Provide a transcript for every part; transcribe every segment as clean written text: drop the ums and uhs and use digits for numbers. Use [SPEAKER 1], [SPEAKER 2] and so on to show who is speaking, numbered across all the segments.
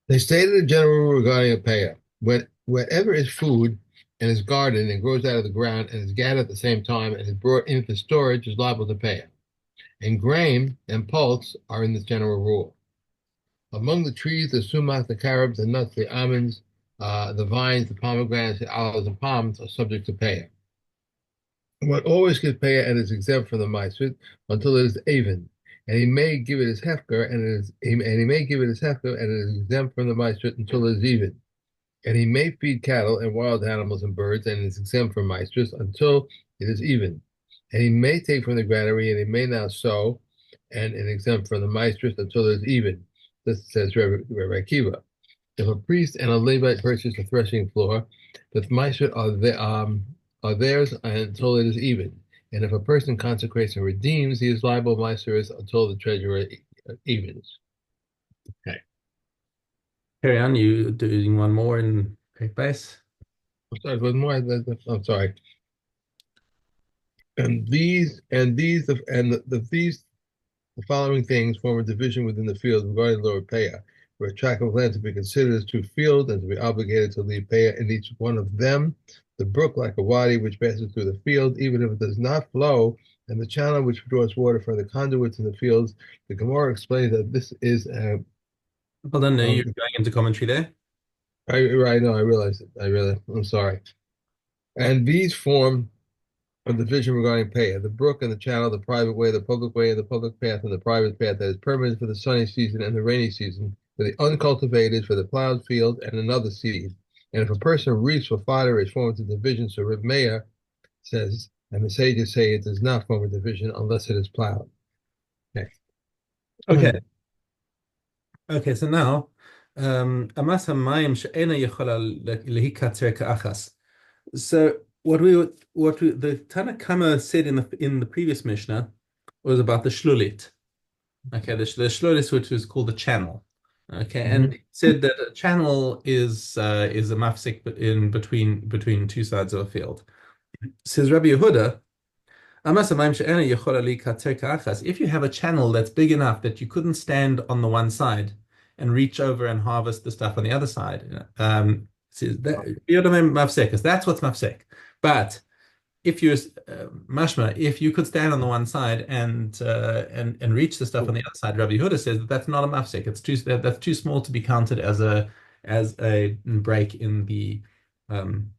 [SPEAKER 1] They stated a general rule regarding a payer. Whatever is food and is gardened and grows out of the ground and is gathered at the same time and is brought in for storage is liable to pay. And grain and pulse are in this general rule. Among the trees, the sumac, the carobs, the nuts, the almonds, the vines, the pomegranates, the olives, and palms are subject to pay. One always gives pay and is exempt from the maaseh until it is even. And he may give it his hefker, and he may give it his hefker, and it is exempt from the maaseh until it is even. And he may feed cattle and wild animals and birds, and is exempt from maaseh until it is even. And he may take from the granary, and he may now sow, and is exempt from the maaseh until it is even. This says Rabbi Akiva. If a priest and a Levite purchase a threshing floor, the maaseh are theirs until it is even. And if a person consecrates and redeems, he is liable maaseh until the treasurer evens. Okay.
[SPEAKER 2] Carry on, you doing one more in base?
[SPEAKER 1] I'm sorry, was more. I'm sorry. The following things form a division within the field regarding lower Peah, where a tract of land to be considered as two fields and to be obligated to leave Peah in each one of them. The brook, like a wadi, which passes through the field, even if it does not flow, and the channel which draws water from the conduits in the fields. The Gemara explains that this is.
[SPEAKER 2] Well done, you're
[SPEAKER 1] Um,
[SPEAKER 2] going into commentary there.
[SPEAKER 1] I know, I realize it. I'm sorry. And these form a division regarding pay. The brook and the channel, the private way, the public way, and the public path, and the private path that is permanent for the sunny season and the rainy season, for the uncultivated, for the plowed field, and another seed. And if a person reaps for fodder, it forms a division. So Reb Meir says, and the sages say it does not form a division unless it is plowed. Okay.
[SPEAKER 2] Okay. Okay, so now, Amas hamayim she'ena yechola lehikatzer ka'achas. So the Tanna Kamma said in the previous Mishnah was about the shlulit. Okay, the shlulit, which is called the channel. Okay, and
[SPEAKER 1] Mhm.
[SPEAKER 2] it said that a channel is a mafsik between two sides of a field. Says Rabbi Yehuda, if you have a channel that's big enough that you couldn't stand on the one side and reach over and harvest the stuff on the other side, that's what's mafsek. But if you're mashma, if you could stand on the one side and reach the stuff on the other side, Rabbi Yehuda says that that's not a mafsek. That's too small to be counted as a break in the um,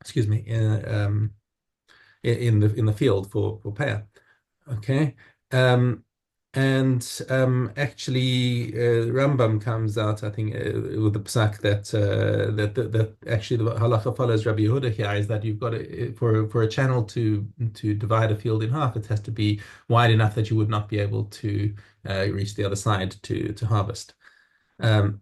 [SPEAKER 2] excuse me in the field for Peah. Okay. Um, and actually, Rambam comes out, I think, with the psak that actually the halacha follows Rabbi Yehuda here is that you've got for a channel to divide a field in half, it has to be wide enough that you would not be able to reach the other side to harvest.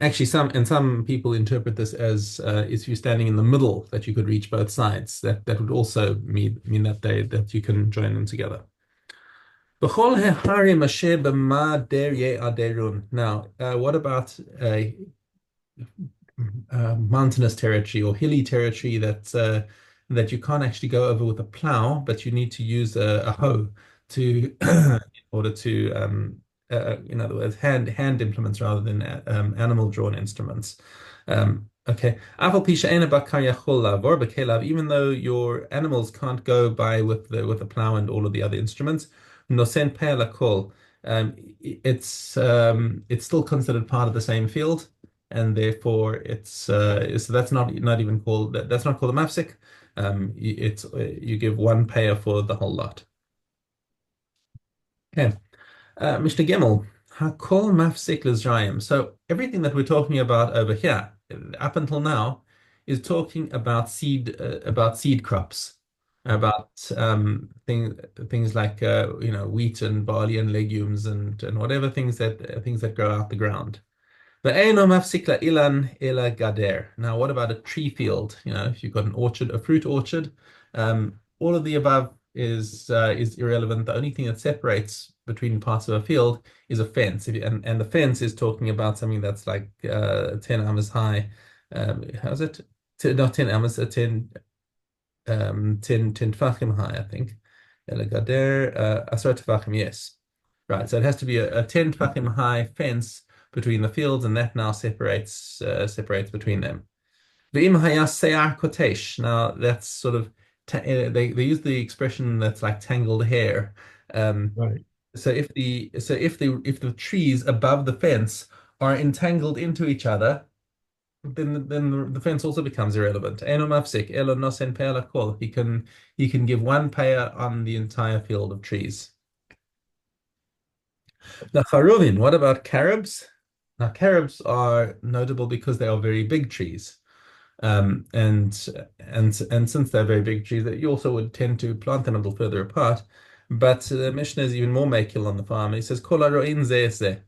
[SPEAKER 2] Actually, some people interpret this as if you're standing in the middle, that you could reach both sides. That would also mean that you can join them together. Now, what about mountainous territory or hilly territory that you can't actually go over with a plow, but you need to use a hoe to in order to in other words, hand implements rather than animal drawn instruments. Okay. Even though your animals can't go by with the plow and all of the other instruments, nosen peh lakol, it's still considered part of the same field, and therefore so that's not even called that's not called a mafsik. It's you give one payer for the whole lot. Okay. Mr. Gemmel, Hakol Mafsik Lizrayim. So everything that we're talking about over here, up until now, is talking about seed crops, about things like wheat and barley and legumes and whatever things that grow out the ground. But Ve'eno mafsik ilan ela gader. Now, what about a tree field? If you've got an orchard, a fruit orchard, all of the above is irrelevant. The only thing that separates between parts of a field is a fence. And the fence is talking about something that's like 10 amas high. How's it? Not 10 amas, 10 tefachim high, I think. Ela gader, asar tefachim, yes. Right, so it has to be a 10 tefachim high fence between the fields, and that now separates between them. V'im haya se'ar kotesh. Now that's sort of they use the expression that's like tangled hair. Um,
[SPEAKER 1] Right.
[SPEAKER 2] so if the trees above the fence are entangled into each other, then the fence also becomes irrelevant. Eno mafsik, elo nosen pe'ah lakol. He can give one pair on the entire field of trees. Now, Haruvin, what about carobs? Now, carobs are notable because they are very big trees. And since they're very big trees, that you also would tend to plant them a little further apart. But the Mishnah is even more makil on the farm. He says, "Kol haro'in zeh zeh."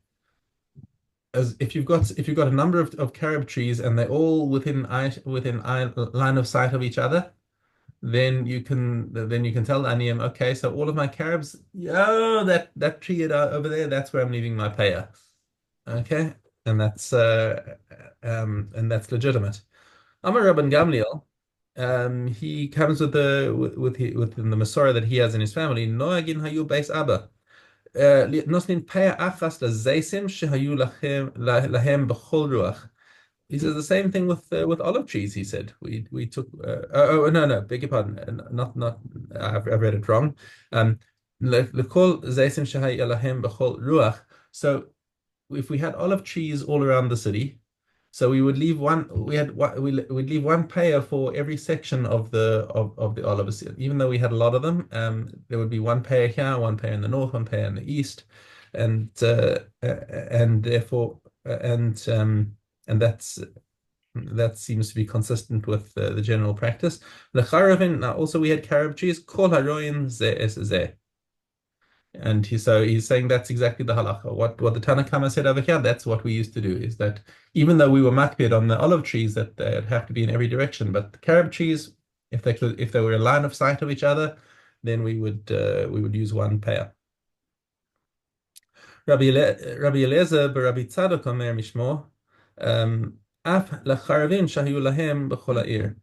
[SPEAKER 2] As if you've got a number of carob trees and they're all within line of sight of each other, then you can tell the aniyim, okay, so all of my carobs, oh, that tree over there, that's where I'm leaving my payah. Okay, and that's legitimate. Amar Rabban Gamliel, he comes within the Masorah that he has in his family. Noagin hayu beis Abba. Nosnin paya achas lazeisim shehayu lahem b'chol ruach. He says the same thing with olive trees. He said we took. No, beg your pardon. Not. I've read it wrong. L'kol zeisim shehayu lahem b'chol ruach. So if we had olive trees all around the city, so we would leave one. We'd leave one pair for every section of the olive. Even though we had a lot of them, there would be one pair here, one pair in the north, one pair in the east, and therefore that seems to be consistent with the general practice. Also we had carob trees. Kol haroyin zeh es zeh. And he's saying that's exactly the halacha. What the Tanna Kama said over here, that's what we used to do, is that even though we were makpid on the olive trees that they'd have to be in every direction, but the carob trees, if they were a line of sight of each other, then we would use one pair. Rabbi Eliezer b'Rabbi Tzadok omer mishmo, af lacharavim shahiu lahem b'chol ha'ir.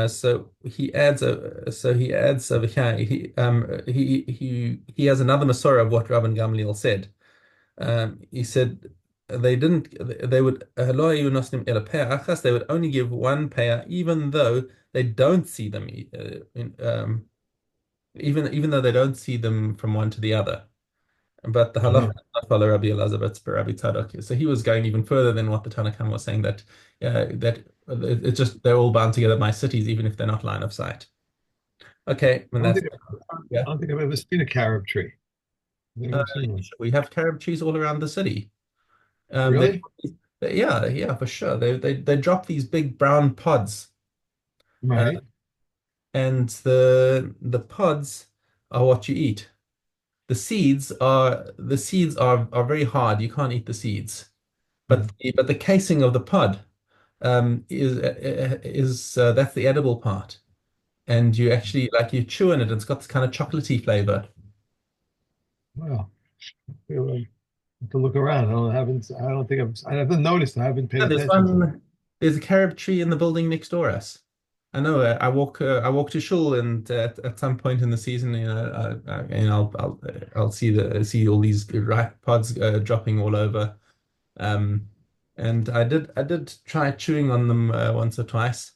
[SPEAKER 2] So he adds over here. He has another Masorah of what Rabban Gamliel said. He said they would lo hayu nosnim ela peah achas. They would only give one pair, even though they don't see them, even though they don't see them from one to the other. But the halacha
[SPEAKER 1] Uh-huh.
[SPEAKER 2] does not follow Rabbi Elazar, but Rabbi Tzadok. So he was going even further than what the Tanakh was saying, that it's just they're all bound together by cities, even if they're not line of sight. Okay, and
[SPEAKER 1] I don't
[SPEAKER 2] that's
[SPEAKER 1] think
[SPEAKER 2] yeah.
[SPEAKER 1] I don't think I've ever seen a carob tree. I've
[SPEAKER 2] Uh,
[SPEAKER 1] never seen one.
[SPEAKER 2] we have carob trees all around the city.
[SPEAKER 1] Really?
[SPEAKER 2] Yeah, for sure. They drop these big brown pods, uh,
[SPEAKER 1] Right.
[SPEAKER 2] and the pods are what you eat. The seeds are very hard. You can't eat the seeds.
[SPEAKER 1] Hmm.
[SPEAKER 2] But the casing of the pod is that's the edible part, and you actually like you chew in it. It's got this kind of chocolatey flavor.
[SPEAKER 1] Well, I have to look around. I don't think I haven't noticed. I haven't paid
[SPEAKER 2] Yeah, there's
[SPEAKER 1] attention to it.
[SPEAKER 2] one. There's a carob tree in the building next door us. I know. I walk to shul, and at some point in the season, I'll see all these ripe pods dropping all over. Um, and I did try chewing on them once or twice.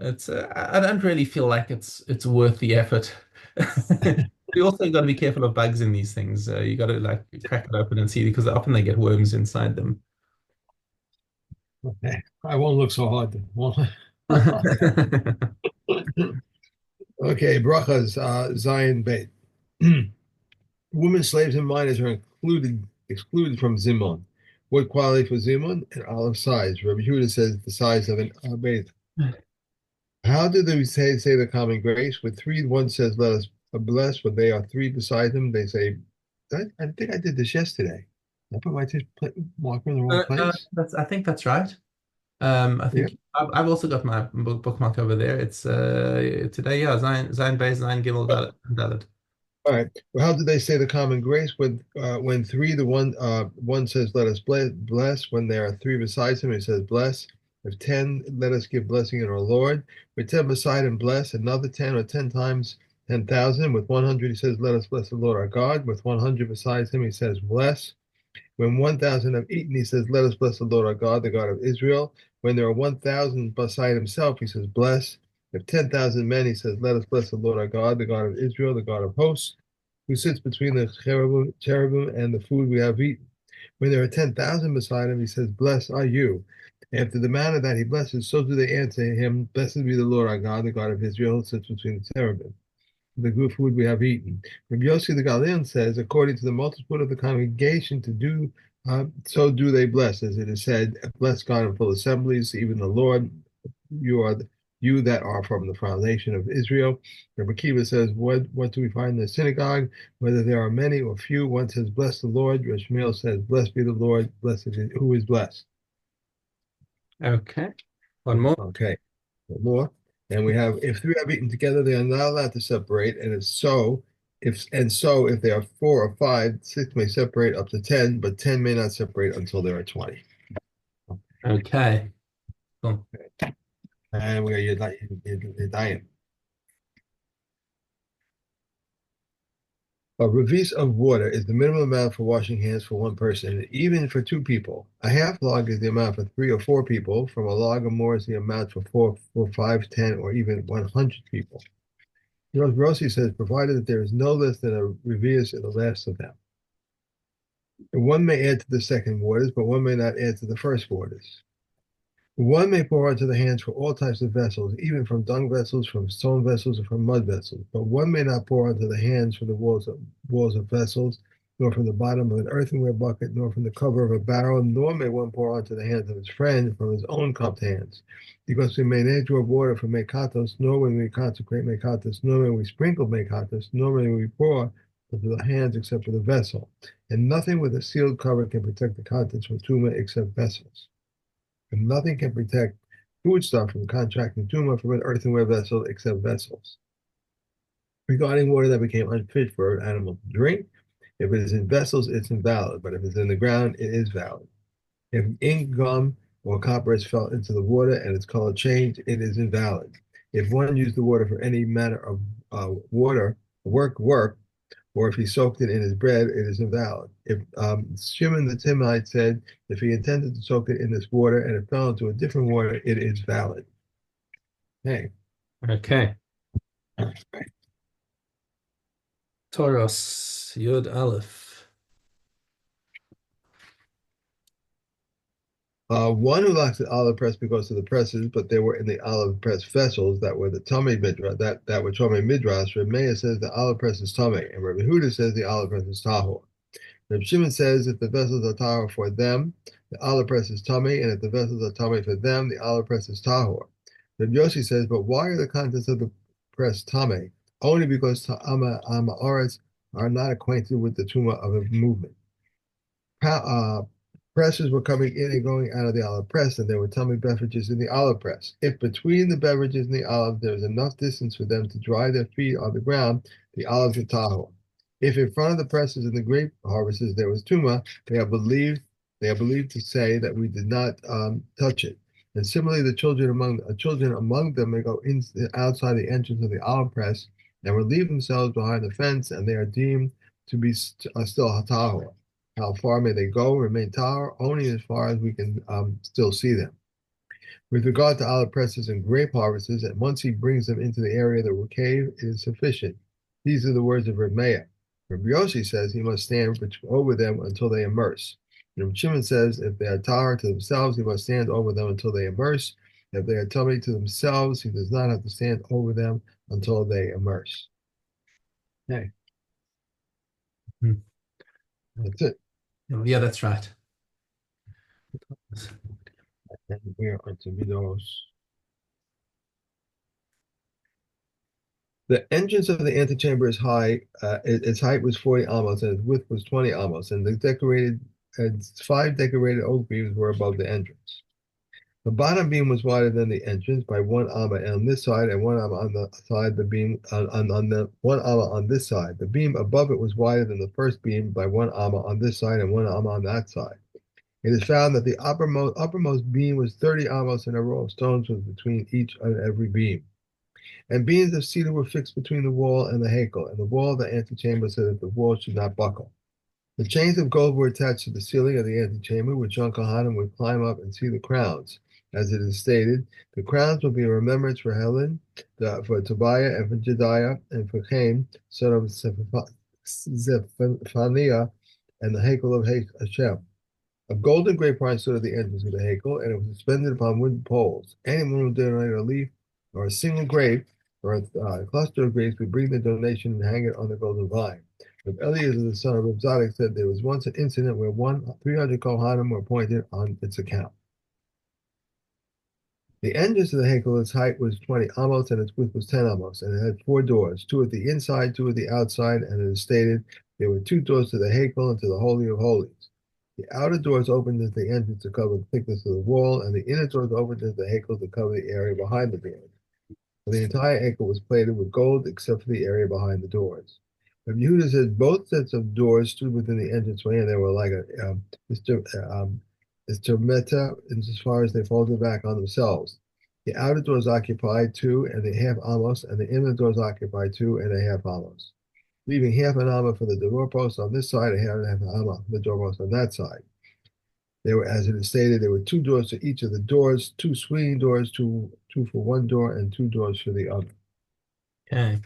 [SPEAKER 2] I don't really feel like it's worth the effort. You also got to be careful of bugs in these things. You got to like crack it open and see because often they get worms inside them.
[SPEAKER 1] Okay. I won't look so hard then. Okay, brachas, Zion Beit. Women, slaves, and minors are excluded from Zimun. What quality for Zimun? An olive size. Rabbi Huda says the size of an Beit. How do they say the common grace? With three, one says, let us bless. When they are three beside them, they say, I think I did this yesterday. I put my marker in the wrong
[SPEAKER 2] No,
[SPEAKER 1] place.
[SPEAKER 2] I think that's right. I
[SPEAKER 1] Yeah.
[SPEAKER 2] think I've also got my bookmark over there. It's today, yeah, Zion Bay, Zion Gimel Dalet.
[SPEAKER 1] All right. Well, how do they say the common grace? When three, the one says, let us bless. When there are three beside him, it says, bless. If 10, let us give blessing in our Lord. With 10 beside him, bless. Another 10 or 10 times 10,000. With 100, he says, let us bless the Lord our God. With 100 beside him, he says, bless. When 1,000 have eaten, he says, let us bless the Lord our God, the God of Israel. When there are 1,000 beside himself, he says, bless. If 10,000 men, he says, let us bless the Lord our God, the God of Israel, the God of hosts, who sits between the cherubim and the food we have eaten. When there are 10,000 beside him, he says, blessed are you. After the manner that he blesses, so do they answer him, blessed be the Lord our God, the God of Israel, who sits between the cherubim, the good food we have eaten. Rabbi Yossi the Galilean says, according to the multitude of the congregation, to do so do they bless, as it is said, bless God in full assemblies, even the Lord. You are you that are from the foundation of Israel. Rabbi Kiva says, what do we find in the synagogue? Whether there are many or few, one says, bless the Lord. Shmuel says, blessed be the Lord, blessed is who is blessed.
[SPEAKER 2] Okay. One more.
[SPEAKER 1] Okay, more. And we have if three have eaten together, they are not allowed to separate. And if they are four or five, six may separate up to 10, but 10 may not separate until there are 20.
[SPEAKER 2] Okay. Cool.
[SPEAKER 1] And we are Yedayim. A revis of water is the minimum amount for washing hands for one person, even for two people. A half log is the amount for 3 or 4 people. From a log or more is the amount for 4, 5, 10, or even 100 people. Rossi says, provided that there is no less than a revius in the last of them. And one may add to the second waters, but one may not add to the first waters. One may pour onto the hands for all types of vessels, even from dung vessels, from stone vessels, or from mud vessels. But one may not pour onto the hands from the walls of vessels, nor from the bottom of an earthenware bucket, nor from the cover of a barrel, nor may one pour onto the hands of his friend from his own cupped hands. Because we may not draw water from mekatos, nor when we consecrate mekatos, nor when we sprinkle mekatos, nor when we pour into the hands except for the vessel. And nothing with a sealed cover can protect the contents from tuma except vessels. And nothing can protect foodstuff from contracting tumor from an earthenware vessel except vessels. Regarding water that became unfit for an animal to drink, if it is in vessels, it's invalid, but if it's in the ground, it is valid. If ink, gum, or copper has fell into the water and its color changed, it is invalid. If one used the water for any manner of work, or if he soaked it in his bread, it is invalid. If Shimon the Timnite said, if he intended to soak it in this water and it fell into a different water, it is valid. Hey.
[SPEAKER 2] Okay. Toros, Yud Aleph.
[SPEAKER 1] One who lacks the olive press because of the presses, but they were in the olive press vessels that were the tummy midrash, that were tummy midrash. Reb Meir says the olive press is tummy, and Reb Yehuda says the olive press is tahor. Reb Shimon says if the vessels are tahor for them, the olive press is tummy, and if the vessels are tummy for them, the olive press is tahor. Reb Yoshi says, but why are the contents of the press tummy? Only because Amaretz are not acquainted with the tumah of a movement. Presses were coming in and going out of the olive press, and there were tummy beverages in the olive press. If between the beverages and the olive there is enough distance for them to dry their feet on the ground, the olives are tahor. If in front of the presses and the grape harvests there was tuma, they are believed to say that we did not touch it. And similarly, the children among them may go outside the entrance of the olive press and relieve themselves behind the fence, and they are deemed to be still tahor. How far may they go? Remain tahor only as far as we can still see them. With regard to olive presses and grape harvests, and once he brings them into the area of the cave, it is sufficient. These are the words of Reb Meir. Reb Yoshi says he must stand over them until they immerse. Reb Shimon says if they are tahor to themselves, he must stand over them until they immerse. If they are tummy to themselves, he does not have to stand over them until they immerse. Okay,
[SPEAKER 2] Hmm.
[SPEAKER 1] that's it.
[SPEAKER 2] Yeah, that's right.
[SPEAKER 1] And we are on to videos. The entrance of the antechamber is high. Its height was 40 amos, and its width was 20 amos, and five decorated oak beams were above the entrance. The bottom beam was wider than the entrance by 1 amma on this side, and 1 amma on the side. The beam on the 1 amma on this side. The beam above it was wider than the first beam by 1 amma on this side and 1 amma on that side. It is found that the uppermost beam was 30 amos, and a row of stones was between each and every beam. And beams of cedar were fixed between the wall and the hakel, and the wall of the antechamber so that the wall should not buckle. The chains of gold were attached to the ceiling of the antechamber, which young Kohanim would climb up and see the crowns. As it is stated, the crowns will be a remembrance for Helen, for Tobiah, and for Jediah, and for Chaim, son of Zephaniah, and the Hakel of Hashem. A golden grapevine stood at the entrance of the Hakel, and it was suspended upon wooden poles. Anyone who donated a leaf or a single grape or a cluster of grapes would bring the donation and hang it on the golden vine. But Eliezer, the son of Reb Zadok, said there was once an incident where 300 Kohanim were appointed on its account. The entrance of the Hakel, its height was 20 amos, and its width was 10 amos, and it had 4 doors, 2 at the inside, 2 at the outside, and it is stated there were 2 doors to the Hakel and to the Holy of Holies. The outer doors opened at the entrance to cover the thickness of the wall, and the inner doors opened at the Hakel to cover the area behind the doors. The entire Hakel was plated with gold except for the area behind the doors. Rabbi Yehuda says both sets of doors stood within the entranceway, and they were like a meta as far as they folded back on themselves. The outer doors occupied 2.5 amos, and the inner doors occupied 2.5 amos, leaving half an amma for the doorpost on this side and half an amma for the doorpost on that side. There were, as it is stated, there were 2 doors to each of the doors, 2 swinging doors, two for one door, and 2 doors for the other.
[SPEAKER 2] Okay.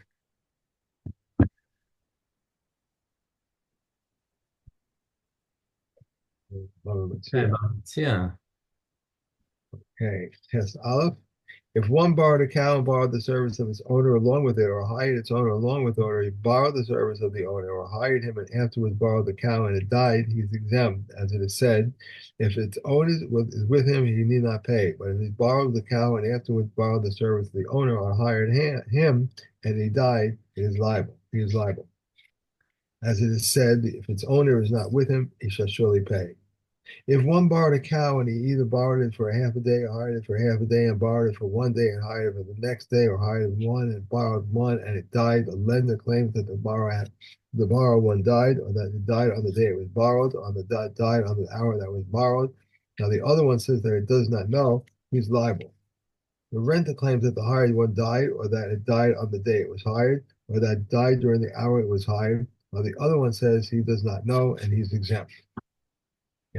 [SPEAKER 2] Okay, yeah.
[SPEAKER 1] Okay, test Aleph. If one borrowed a cow and borrowed the service of its owner along with it, or hired its owner along with the owner, he borrowed the service of the owner, or hired him and afterwards borrowed the cow and it died, he is exempt, as it is said. If its owner is with him, he need not pay. But if he borrowed the cow and afterwards borrowed the service of the owner, or hired him and he died, he is liable. He is liable. As it is said, if its owner is not with him, he shall surely pay. If one borrowed a cow and he either borrowed it for a half a day or hired it for half a day and borrowed it for one day and hired it for the next day or hired one and borrowed one and it died, the lender claims that the borrowed one died or that it died on the day it was borrowed or that died on the hour that was borrowed. Now the other one says that it does not know, he's liable. The renter claims that the hired one died or that it died on the day it was hired or that it died during the hour it was hired, while the other one says he does not know and he's exempt.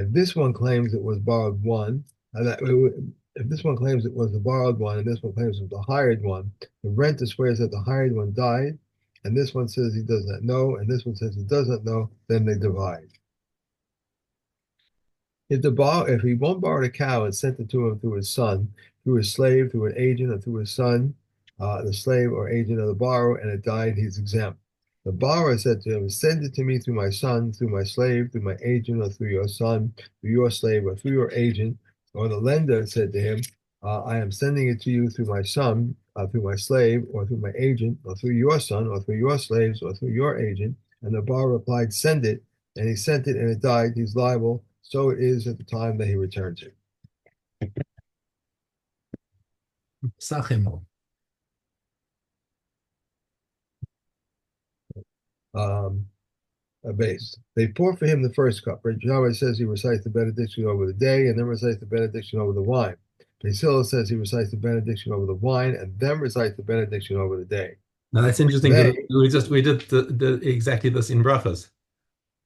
[SPEAKER 1] If this one claims it was borrowed one, if this one claims it was the borrowed one and this one claims it was the hired one, the renter swears that the hired one died, and this one says he does not know, and this one says he does not know, then they divide. If he won't borrow a cow and sent it to him through his son, through his slave, through an agent, or through his son, the slave or agent of the borrower, and it died, he's exempt. The borrower said to him, send it to me through my son, through my slave, through my agent, or through your son, through your slave, or through your agent. Or the lender said to him, I am sending it to you through my son, through my slave, or through my agent, or through your son, or through your slaves, or through your agent. And the borrower replied, send it. And he sent it, and it died. He's liable. So it is at the time that he returns it.
[SPEAKER 2] Sachim.
[SPEAKER 1] A base. They pour for him the first cup. Yahweh says he recites the benediction over the day and then recites the benediction over the wine. Priscilla says he recites the benediction over the wine and then recites the benediction over the day.
[SPEAKER 2] Now that's interesting because we did exactly this in brachas.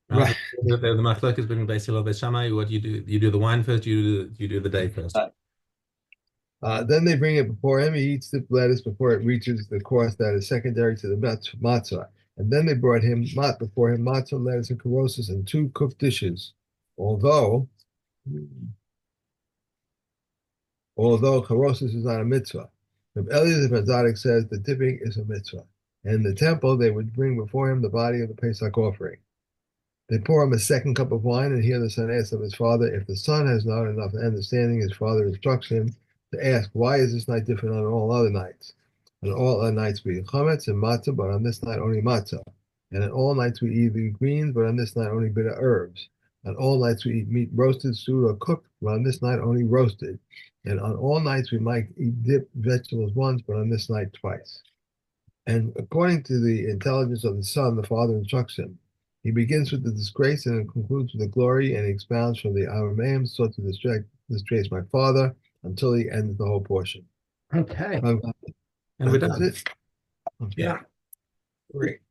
[SPEAKER 1] Right.
[SPEAKER 2] The machlok is between Beis Hillel and Beis Shammai. What you do the wine first, you do the day first.
[SPEAKER 1] Then they bring it before him. He eats the lettuce before it reaches the course that is secondary to the matzah. And then they brought him before him matzah, lettuce, and carosis and 2 cooked dishes. Although carosis is not a mitzvah. Reb Eliezer ben Zadok says the dipping is a mitzvah. And in the temple, they would bring before him the body of the Pesach offering. They pour him a second cup of wine, and here the son asks of his father, if the son has not enough understanding, his father instructs him to ask, why is this night different on all other nights? On all other nights we eat chametz and matzah, but on this night only matzah. And on all nights we eat greens, but on this night only bitter herbs. On all nights we eat meat roasted, stewed, or cooked, but on this night only roasted. And on all nights we might eat dipped vegetables once, but on this night twice. And according to the intelligence of the son, the father instructs him. He begins with the disgrace and concludes with the glory, and he expounds from the Arameans sought to disgrace my father until he ends the whole portion.
[SPEAKER 2] Okay. And we're done.
[SPEAKER 1] It? Okay.
[SPEAKER 2] Yeah.
[SPEAKER 1] Great.